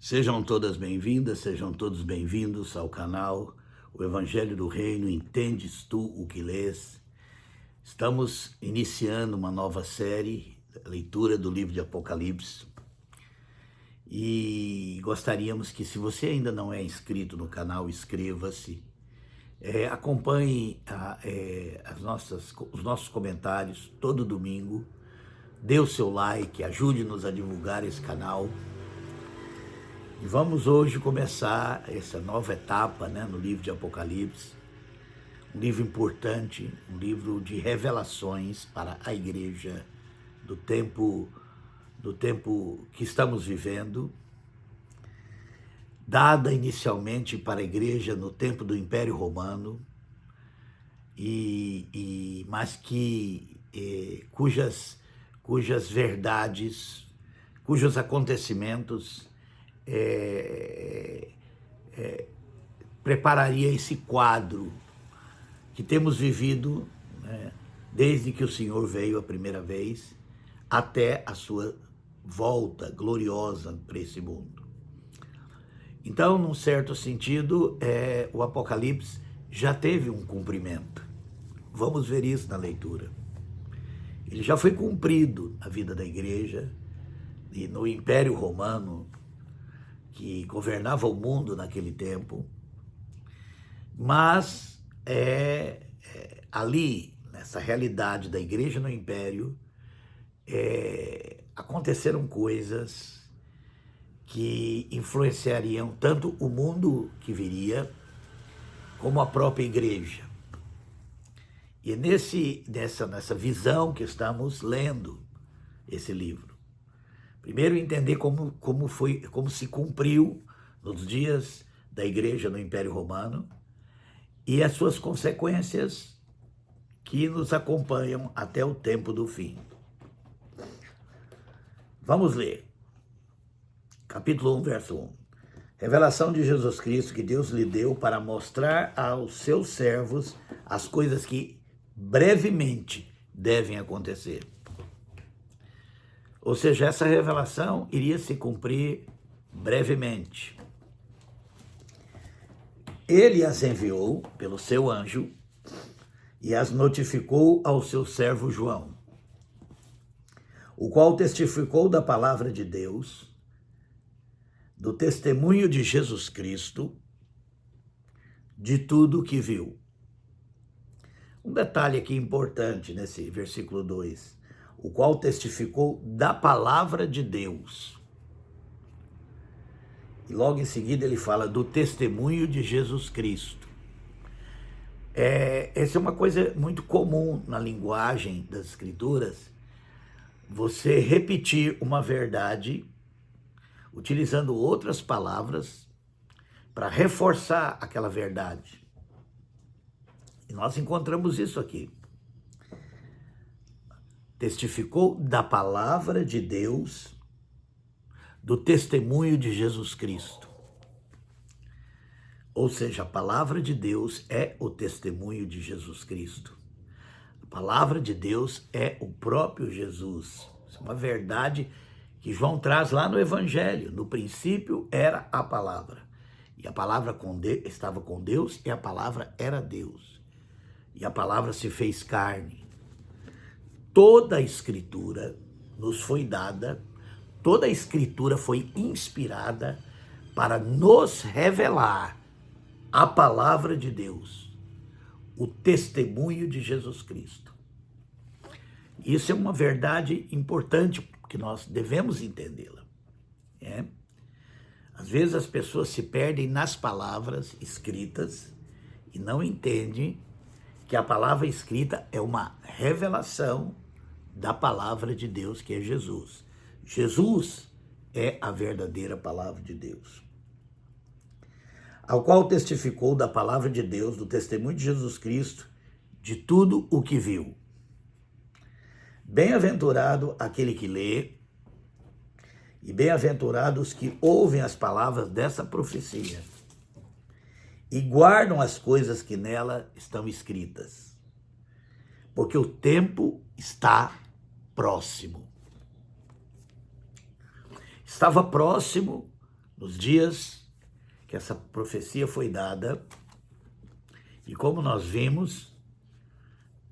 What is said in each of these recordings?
Sejam todas bem-vindas, sejam todos bem-vindos ao canal O Evangelho do Reino, Entendes Tu o que Lês? Estamos iniciando uma nova série, leitura do livro de Apocalipse, e gostaríamos que, se você ainda não é inscrito no canal, inscreva-se, acompanhe os nossos comentários todo domingo, dê o seu like, ajude-nos a divulgar esse canal. E vamos hoje começar essa nova etapa, no livro de Apocalipse, um livro importante, um livro de revelações para a igreja do tempo que estamos vivendo, dada inicialmente para a igreja no tempo do Império Romano, mas cujas verdades, cujos acontecimentos prepararia esse quadro que temos vivido, desde que o Senhor veio a primeira vez até a sua volta gloriosa para esse mundo. Então, num certo sentido, o Apocalipse já teve um cumprimento. Vamos ver isso na leitura. Ele já foi cumprido na vida da igreja e no Império Romano, que governava o mundo naquele tempo, mas ali, nessa realidade da igreja no Império, aconteceram coisas que influenciariam tanto o mundo que viria, como a própria igreja. E é nessa visão que estamos lendo esse livro. Primeiro, entender como se cumpriu nos dias da igreja no Império Romano e as suas consequências que nos acompanham até o tempo do fim. Vamos ler. Capítulo 1, verso 1. Revelação de Jesus Cristo que Deus lhe deu para mostrar aos seus servos as coisas que brevemente devem acontecer. Ou seja, essa revelação iria se cumprir brevemente. Ele as enviou pelo seu anjo e as notificou ao seu servo João, o qual testificou da palavra de Deus, do testemunho de Jesus Cristo, de tudo o que viu. Um detalhe aqui importante nesse versículo 2. O qual testificou da palavra de Deus. E logo em seguida ele fala do testemunho de Jesus Cristo. Essa é uma coisa muito comum na linguagem das Escrituras, você repetir uma verdade utilizando outras palavras para reforçar aquela verdade. E nós encontramos isso aqui. Testificou da palavra de Deus, do testemunho de Jesus Cristo. Ou seja, a palavra de Deus é o testemunho de Jesus Cristo. A palavra de Deus é o próprio Jesus. Isso é uma verdade que João traz lá no Evangelho. No princípio era a palavra. E a palavra estava com Deus e a palavra era Deus. E a palavra se fez carne. Toda a Escritura nos foi dada, toda a Escritura foi inspirada para nos revelar a palavra de Deus, o testemunho de Jesus Cristo. Isso é uma verdade importante que nós devemos entendê-la. Às vezes as pessoas se perdem nas palavras escritas e não entendem que a palavra escrita é uma revelação da palavra de Deus, que é Jesus. Jesus é a verdadeira palavra de Deus. Ao qual testificou da palavra de Deus, do testemunho de Jesus Cristo, de tudo o que viu. Bem-aventurado aquele que lê, e bem-aventurados que ouvem as palavras dessa profecia, e guardam as coisas que nela estão escritas, porque o tempo está próximo. Estava próximo nos dias que essa profecia foi dada, e como nós vimos,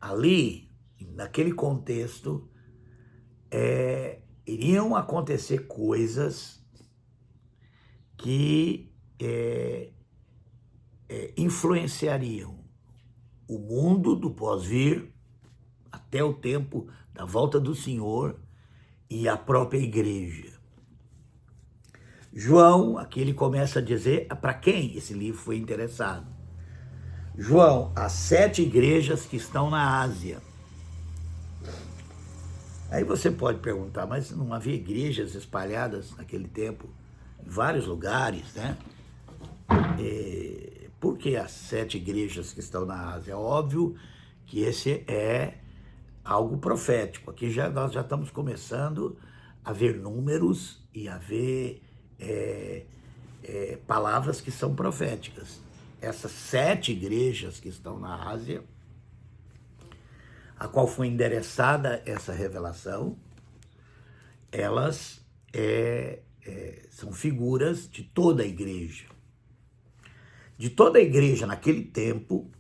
ali, naquele contexto, iriam acontecer coisas que influenciariam o mundo do pós-vir até o tempo da volta do Senhor e a própria igreja. João, aqui ele começa a dizer para quem esse livro foi interessado. João, as 7 igrejas que estão na Ásia. Aí você pode perguntar, mas não havia igrejas espalhadas naquele tempo em vários lugares, né? Por que as 7 igrejas que estão na Ásia? É óbvio que esse é algo profético. Aqui nós já estamos começando a ver números e a ver palavras que são proféticas. Essas 7 igrejas que estão na Ásia, a qual foi endereçada essa revelação, elas são figuras de toda a igreja. De toda a igreja naquele tempo,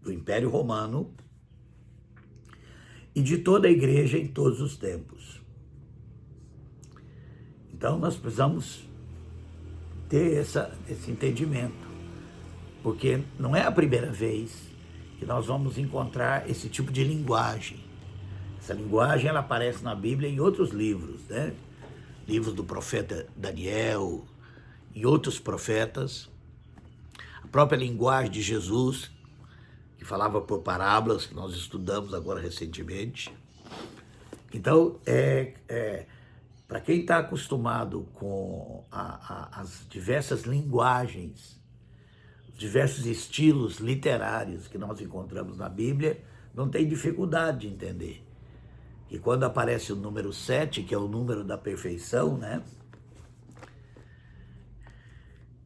do Império Romano, e de toda a igreja em todos os tempos. Então nós precisamos ter esse entendimento, porque não é a primeira vez que nós vamos encontrar esse tipo de linguagem. Essa linguagem ela aparece na Bíblia em outros livros, né? Livros do profeta Daniel e outros profetas. A própria linguagem de Jesus, que falava por parábolas, que nós estudamos agora recentemente. Então, para quem está acostumado com as diversas linguagens, os diversos estilos literários que nós encontramos na Bíblia, não tem dificuldade de entender. E quando aparece o número 7, que é o número da perfeição, né?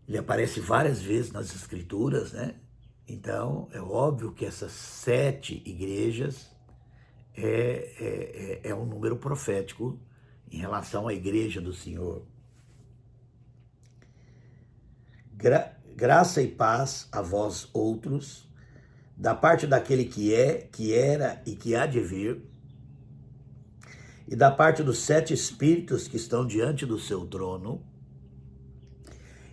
Ele aparece várias vezes nas Escrituras, né? Então, é óbvio que essas 7 igrejas é um número profético em relação à igreja do Senhor. Graça e paz a vós outros, da parte daquele que é, que era e que há de vir, e da parte dos 7 espíritos que estão diante do seu trono,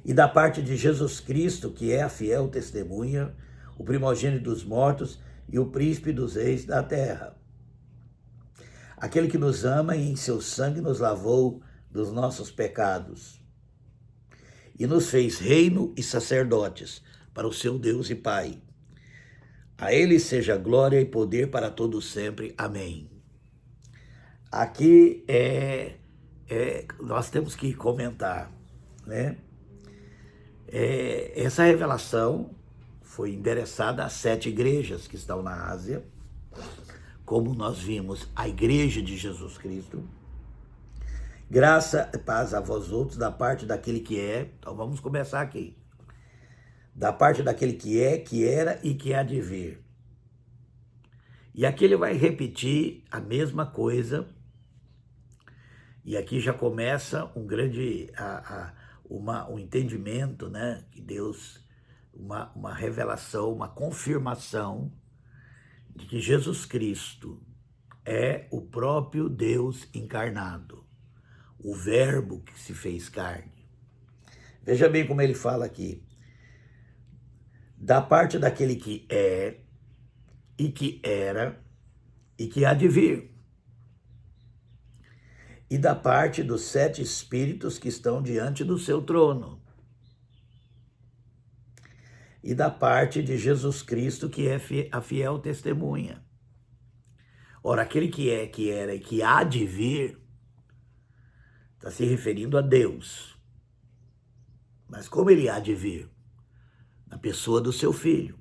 e da parte de Jesus Cristo, que é a fiel testemunha, o primogênito dos mortos e o príncipe dos reis da terra. Aquele que nos ama e em seu sangue nos lavou dos nossos pecados e nos fez reino e sacerdotes para o seu Deus e Pai. A ele seja glória e poder para todos sempre. Amém. Aqui nós temos que comentar, né? Essa revelação foi endereçada às 7 igrejas que estão na Ásia, como nós vimos, a igreja de Jesus Cristo. Graça e paz a vós outros, da parte daquele que é. Então vamos começar aqui. Da parte daquele que é, que era e que há de vir. E aqui ele vai repetir a mesma coisa. E aqui já começa um grande um entendimento, né? Que Deus, uma revelação, uma confirmação de que Jesus Cristo é o próprio Deus encarnado, o Verbo que se fez carne. Veja bem como ele fala aqui. Da parte daquele que é, e que era, e que há de vir. E da parte dos 7 espíritos que estão diante do seu trono. E da parte de Jesus Cristo, que é a fiel testemunha. Ora, aquele que é, que era e que há de vir, está se referindo a Deus. Mas como ele há de vir? Na pessoa do seu Filho.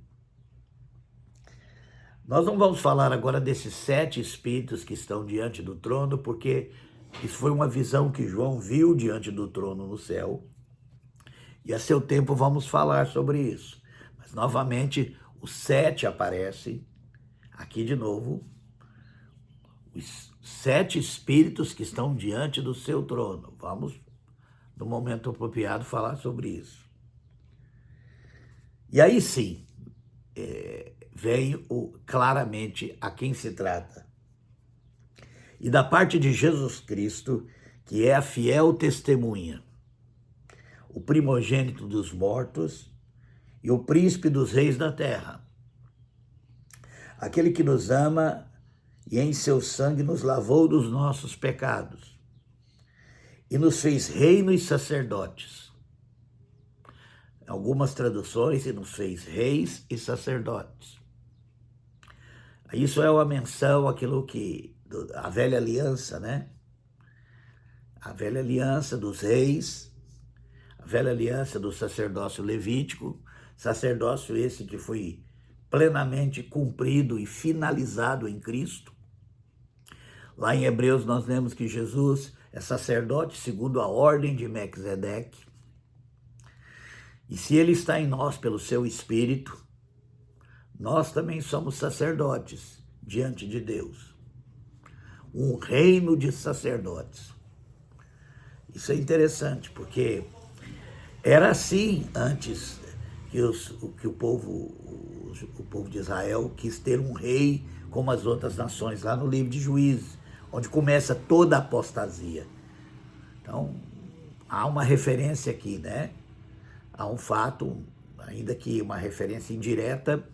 Nós não vamos falar agora desses 7 espíritos que estão diante do trono, porque isso foi uma visão que João viu diante do trono no céu. E a seu tempo vamos falar sobre isso. Mas, novamente, os 7 aparecem aqui de novo. Os 7 espíritos que estão diante do seu trono. Vamos no momento apropriado, falar sobre isso. E aí sim, vem claramente a quem se trata. E da parte de Jesus Cristo, que é a fiel testemunha, o primogênito dos mortos e o príncipe dos reis da terra, aquele que nos ama e em seu sangue nos lavou dos nossos pecados e nos fez reino e sacerdotes. Em algumas traduções, e nos fez reis e sacerdotes. Isso é uma menção àquilo que, a velha aliança, né? A velha aliança dos reis, a velha aliança do sacerdócio levítico, sacerdócio esse que foi plenamente cumprido e finalizado em Cristo. Lá em Hebreus nós lemos que Jesus é sacerdote segundo a ordem de Melquisedeque. E se ele está em nós pelo seu Espírito, nós também somos sacerdotes diante de Deus. Um reino de sacerdotes. Isso é interessante, porque era assim antes que o povo de Israel quis ter um rei como as outras nações, lá no livro de Juízes, onde começa toda a apostasia. Então, há uma referência aqui, né? Há um fato, ainda que uma referência indireta,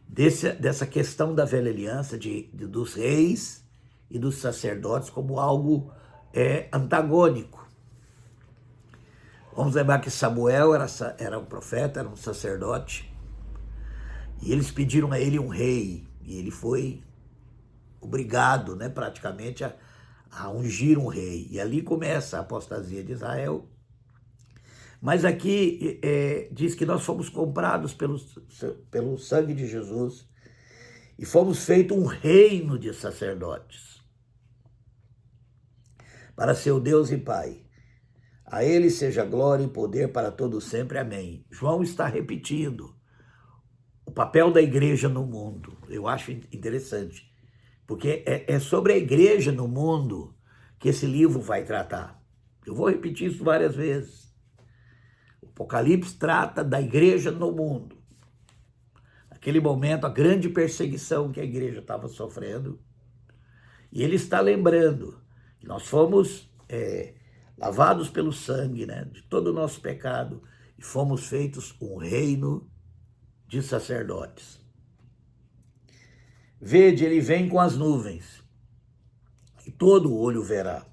dessa questão da velha aliança, dos reis e dos sacerdotes como algo antagônico. Vamos lembrar que Samuel era um profeta, era um sacerdote, e eles pediram a ele um rei, e ele foi obrigado, né, praticamente, a ungir um rei. E ali começa a apostasia de Israel. Mas aqui diz que nós fomos comprados pelo sangue de Jesus e fomos feitos um reino de sacerdotes para seu Deus e Pai. A ele seja glória e poder para todos sempre. Amém. João está repetindo o papel da igreja no mundo. Eu acho interessante, porque é sobre a igreja no mundo que esse livro vai tratar. Eu vou repetir isso várias vezes. Apocalipse trata da igreja no mundo. Naquele momento, a grande perseguição que a igreja estava sofrendo. E ele está lembrando que nós fomos lavados pelo sangue, né, de todo o nosso pecado e fomos feitos um reino de sacerdotes. Vede, ele vem com as nuvens e todo olho verá,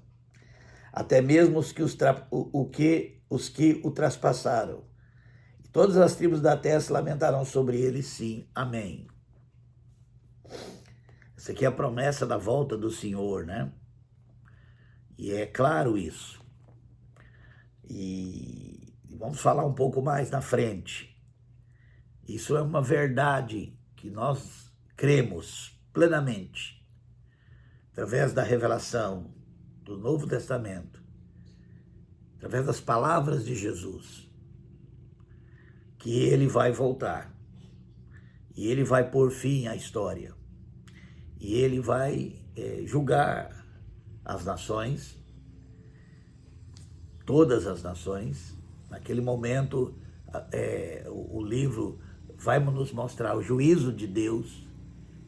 até mesmo os que o traspassaram. E todas as tribos da terra se lamentarão sobre ele, sim. Amém. Essa aqui é a promessa da volta do Senhor, né? E é claro isso. E vamos falar um pouco mais na frente. Isso é uma verdade que nós cremos plenamente, através da revelação do Novo Testamento, através das palavras de Jesus, que ele vai voltar, e ele vai pôr fim à história, e ele vai julgar as nações, todas as nações. Naquele momento, o livro vai nos mostrar o juízo de Deus,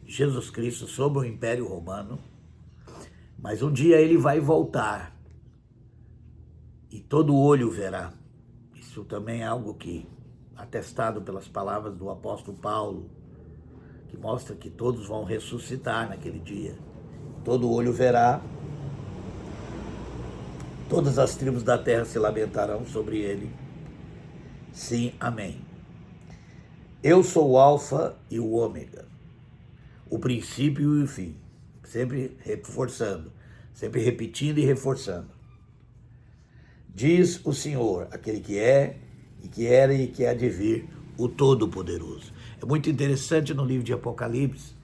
Jesus Cristo, sobre o Império Romano, mas um dia ele vai voltar, e todo olho verá. Isso também é algo que, atestado pelas palavras do apóstolo Paulo, que mostra que todos vão ressuscitar naquele dia. Todo olho verá, todas as tribos da terra se lamentarão sobre ele. Sim, amém. Eu sou o Alfa e o Ômega, o princípio e o fim. Sempre reforçando, sempre repetindo e reforçando. Diz o Senhor, aquele que é, e que era e que há de vir, o Todo-Poderoso. É muito interessante no livro de Apocalipse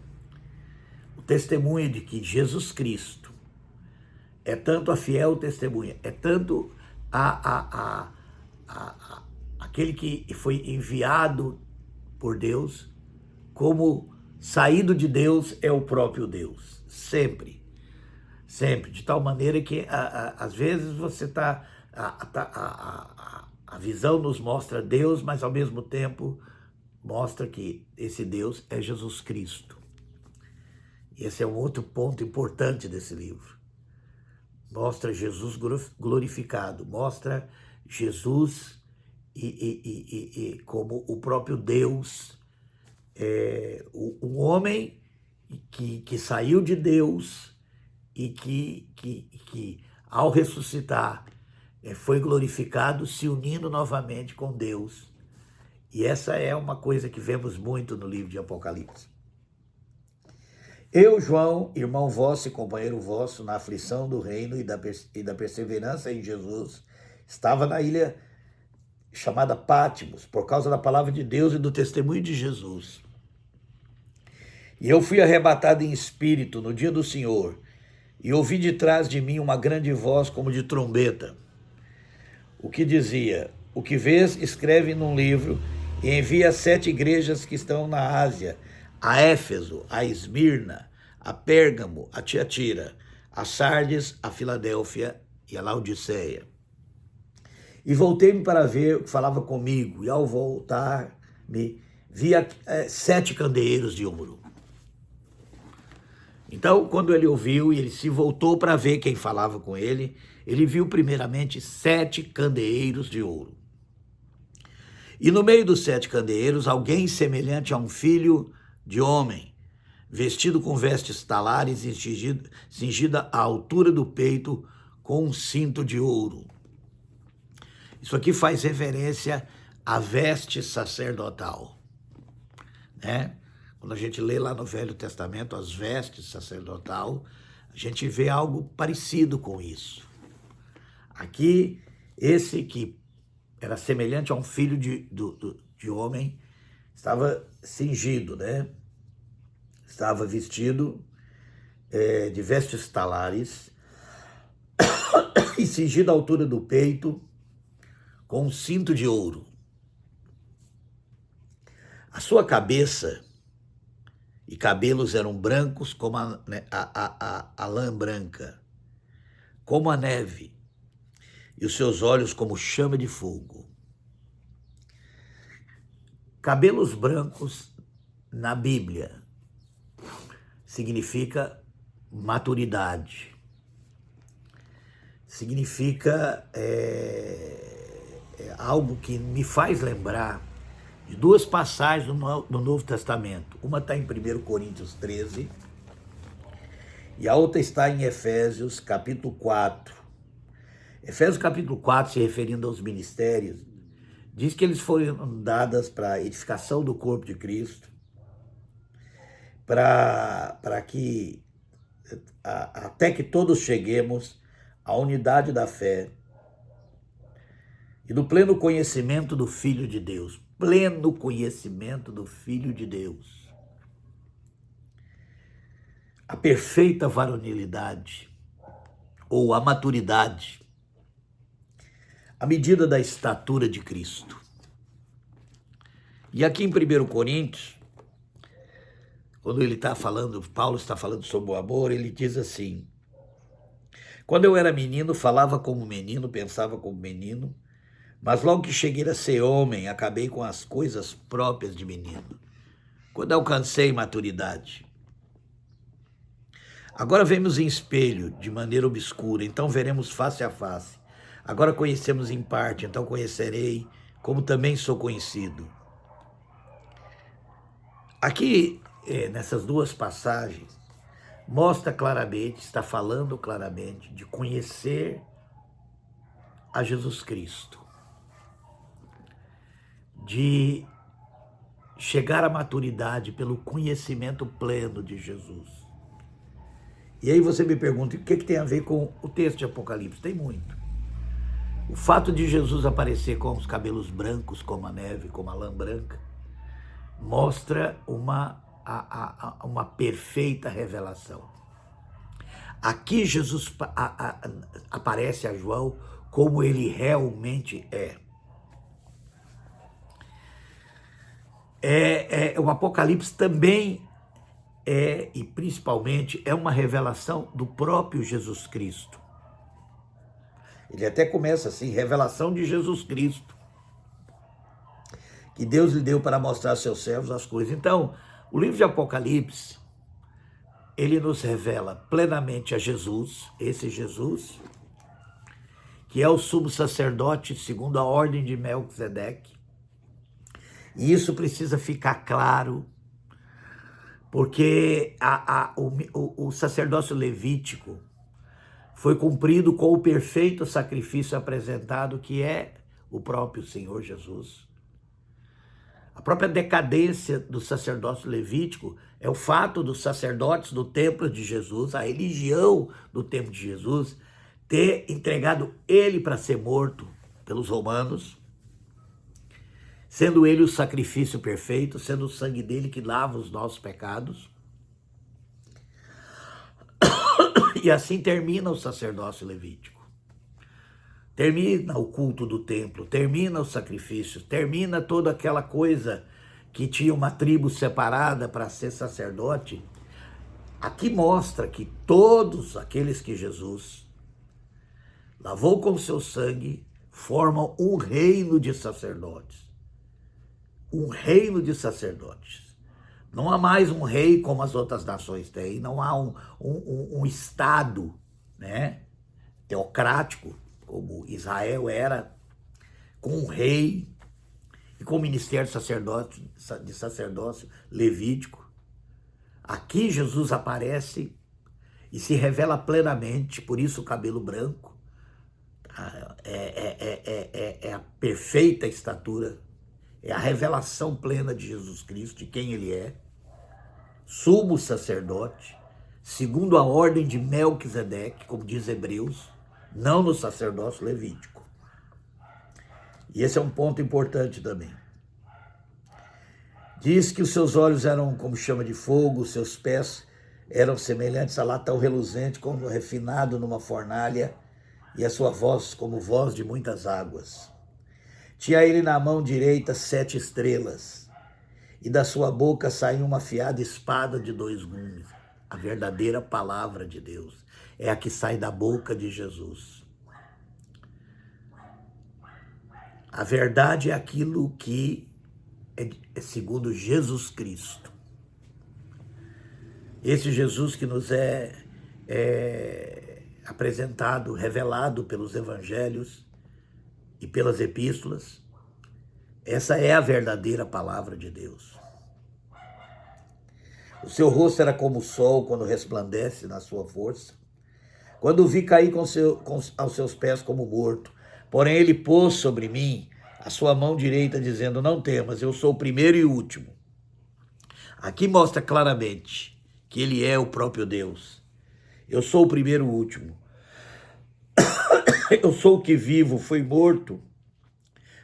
o testemunho de que Jesus Cristo é tanto a fiel testemunha, é tanto aquele que foi enviado por Deus, como saído de Deus é o próprio Deus. Sempre. Sempre. De tal maneira que, às vezes, você está A visão nos mostra Deus, mas ao mesmo tempo mostra que esse Deus é Jesus Cristo. E esse é um outro ponto importante desse livro. Mostra Jesus glorificado, mostra Jesus como o próprio Deus, um homem que saiu de Deus e que ao ressuscitar foi glorificado, se unindo novamente com Deus. E essa é uma coisa que vemos muito no livro de Apocalipse. Eu, João, irmão vosso e companheiro vosso, na aflição do reino e da perseverança em Jesus, estava na ilha chamada Pátimos, por causa da palavra de Deus e do testemunho de Jesus. E eu fui arrebatado em espírito no dia do Senhor, e ouvi de trás de mim uma grande voz como de trombeta, o que dizia: o que vês, escreve num livro e envia às 7 igrejas que estão na Ásia, a Éfeso, a Esmirna, a Pérgamo, a Tiatira, a Sardes, a Filadélfia e a Laodiceia. E voltei-me para ver o que falava comigo, e ao voltar-me, via 7 candeeiros de ouro. Então, quando ele ouviu e ele se voltou para ver quem falava com ele, ele viu primeiramente 7 candeeiros de ouro. E no meio dos 7 candeeiros, alguém semelhante a um filho de homem, vestido com vestes talares e cingida à altura do peito com um cinto de ouro. Isso aqui faz referência à veste sacerdotal, né? Quando a gente lê lá no Velho Testamento as vestes sacerdotal, a gente vê algo parecido com isso. Aqui, esse que era semelhante a um filho de homem, estava cingido, né? Estava vestido de vestes talares e cingido à altura do peito com um cinto de ouro. A sua cabeça e cabelos eram brancos como a lã branca, como a neve, e os seus olhos como chama de fogo. Cabelos brancos na Bíblia significa maturidade, significa algo que me faz lembrar de 2 passagens no Novo Testamento. Uma está em 1 Coríntios 13 e a outra está em Efésios capítulo 4. Efésios capítulo 4, se referindo aos ministérios, diz que eles foram dadas para a edificação do corpo de Cristo, para que até que todos cheguemos à unidade da fé e do pleno conhecimento do Filho de Deus. Pleno conhecimento do Filho de Deus. A perfeita varonilidade, ou a maturidade, a medida da estatura de Cristo. E aqui em 1 Coríntios, quando ele está falando, Paulo está falando sobre o amor, ele diz assim: quando eu era menino, falava como menino, pensava como menino, mas logo que cheguei a ser homem, acabei com as coisas próprias de menino, quando alcancei maturidade. Agora vemos em espelho, de maneira obscura, então veremos face a face. Agora conhecemos em parte, então conhecerei, como também sou conhecido. Aqui, nessas 2 passagens, mostra claramente, está falando claramente de conhecer a Jesus Cristo, de chegar à maturidade pelo conhecimento pleno de Jesus. E aí você me pergunta, o que tem a ver com o texto de Apocalipse? Tem muito. O fato de Jesus aparecer com os cabelos brancos, como a neve, como a lã branca, mostra uma perfeita revelação. Aqui Jesus aparece a João como ele realmente é. O Apocalipse também e principalmente, é uma revelação do próprio Jesus Cristo. Ele até começa assim, revelação de Jesus Cristo, que Deus lhe deu para mostrar aos seus servos as coisas. Então, o livro de Apocalipse, ele nos revela plenamente a Jesus, esse Jesus, que é o sumo sacerdote segundo a ordem de Melquisedeque. E isso precisa ficar claro, porque o sacerdócio levítico foi cumprido com o perfeito sacrifício apresentado, que é o próprio Senhor Jesus. A própria decadência do sacerdócio levítico é o fato dos sacerdotes do templo de Jesus, a religião do templo de Jesus, ter entregado ele para ser morto pelos romanos, sendo ele o sacrifício perfeito, sendo o sangue dele que lava os nossos pecados. E assim termina o sacerdócio levítico. Termina o culto do templo, termina os sacrifícios, termina toda aquela coisa que tinha uma tribo separada para ser sacerdote. Aqui mostra que todos aqueles que Jesus lavou com seu sangue formam um reino de sacerdotes. Um reino de sacerdotes. Não há mais um rei como as outras nações têm, não há um Estado, né, teocrático, como Israel era, com um rei e com o ministério de sacerdócio levítico. Aqui Jesus aparece e se revela plenamente, por isso o cabelo branco, é a perfeita estatura, é a revelação plena de Jesus Cristo, de quem ele é, sumo sacerdote, segundo a ordem de Melquisedeque, como diz Hebreus, não no sacerdócio levítico. E esse é um ponto importante também. Diz que os seus olhos eram como chama de fogo, os seus pés eram semelhantes a latão reluzente, como refinado numa fornalha, e a sua voz como voz de muitas águas. Tinha ele na mão direita 7 estrelas, e da sua boca saiu uma afiada espada de 2 gumes. A verdadeira palavra de Deus é a que sai da boca de Jesus. A verdade é aquilo que é segundo Jesus Cristo. Esse Jesus que nos é apresentado, revelado pelos evangelhos e pelas epístolas, essa é a verdadeira palavra de Deus. O seu rosto era como o sol quando resplandece na sua força. Quando o vi cair aos seus pés como morto, porém ele pôs sobre mim a sua mão direita, dizendo, não temas, eu sou o primeiro e o último. Aqui mostra claramente que ele é o próprio Deus. Eu sou o primeiro e o último. Eu sou o que vivo, fui morto,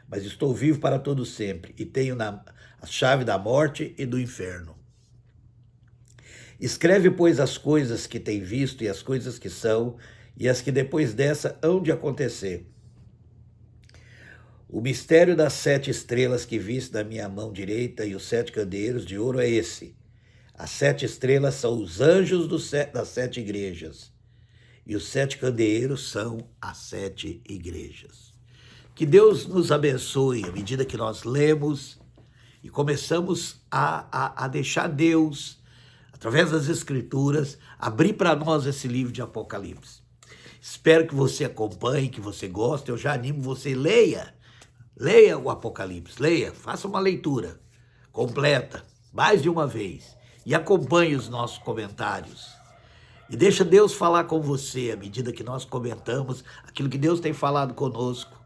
mas estou vivo para todo sempre, e tenho a chave da morte e do inferno. Escreve, pois, as coisas que tem visto, e as coisas que são, e as que depois dessa hão de acontecer. O mistério das 7 estrelas que viste na minha mão direita e os 7 candeeiros de ouro é esse. As 7 estrelas são os anjos das 7 igrejas. E os 7 candeeiros são as 7 igrejas. Que Deus nos abençoe à medida que nós lemos e começamos a deixar Deus, através das Escrituras, abrir para nós esse livro de Apocalipse. Espero que você acompanhe, que você goste. Eu já animo você, leia o Apocalipse, faça uma leitura completa, mais de uma vez, e acompanhe os nossos comentários. E deixa Deus falar com você à medida que nós comentamos aquilo que Deus tem falado conosco.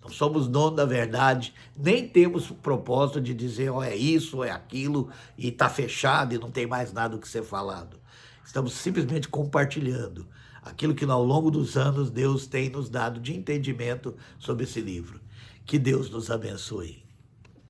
Não somos donos da verdade, nem temos o propósito de dizer, é isso, é aquilo, e está fechado e não tem mais nada o que ser falado. Estamos simplesmente compartilhando aquilo que ao longo dos anos Deus tem nos dado de entendimento sobre esse livro. Que Deus nos abençoe.